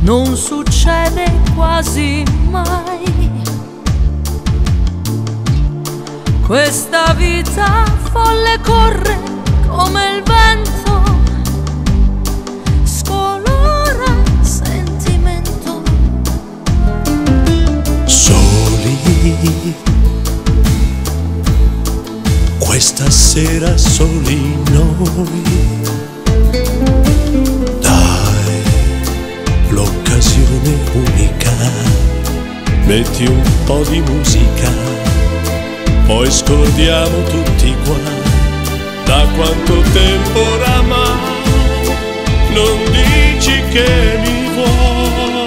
non succede quasi mai. Questa vita folle corre come il vento, scolora sentimento. Soli, questa sera soli noi. Dai, l'occasione unica, metti un po' di musica, poi scordiamo tutti qua. Da quanto tempo oramai non dici che mi vuoi.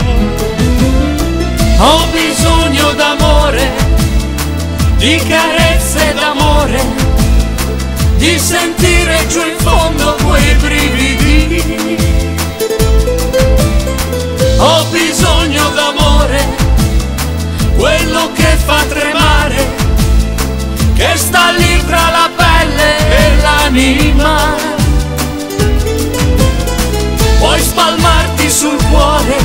Ho bisogno d'amore, di carezze d'amore, di sentire giù in fondo quei brividi. Ho bisogno d'amore, quello che fa tremare, che sta lì tra la pelle e l'anima. Puoi spalmarti sul cuore,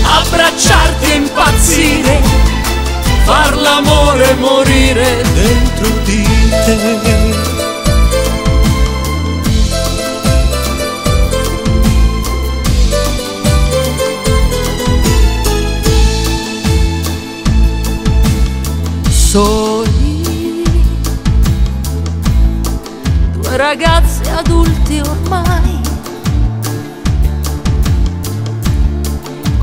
abbracciarti e impazzire, far l'amore e morire dentro di te. Soli, due ragazzi adulti ormai,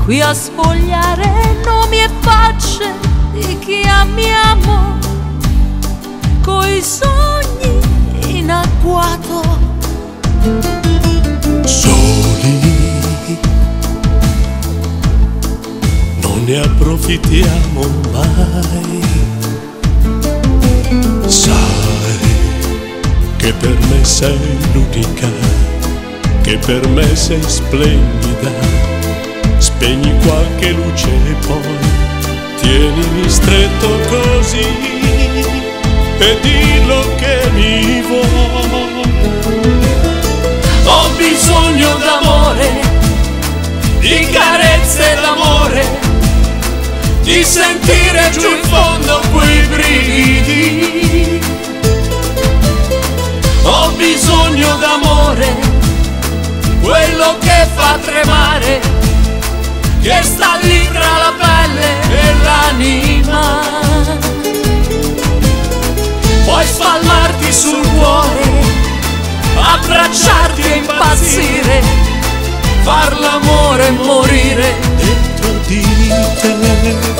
qui a spogliare nomi e facce di chi amiamo, coi sogni in agguato. Soli, non ne approfittiamo mai. Sai che per me sei l'unica, che per me sei splendida. Spegni qualche luce e poi tienimi stretto così e dillo che mi vuoi. Ho bisogno d'amore, di carezze d'amore, di sentire giù in fondo quei brividi. Ho bisogno d'amore, quello che fa tremare, che sta lì tra la pelle e l'anima. Puoi spalmarti sul cuore, abbracciarti e impazzire, far l'amore e morire dentro di te.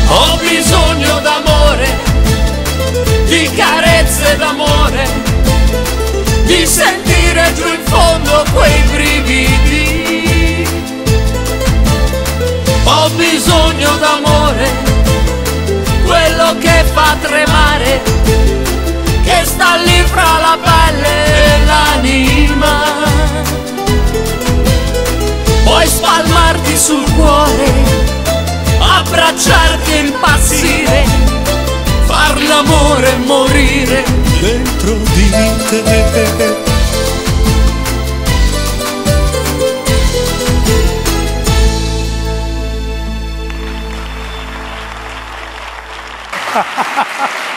Ho bisogno d'amore, di carezze d'amore, di sentire giù in fondo quei brividi. Ho bisogno d'amore, quello che fa tremare, che sta lì fra la pelle e l'anima. Puoi spalmarti sul cuore, abbracciarti e impazzire, far l'amore e morire dentro di te. Ha ha ha ha!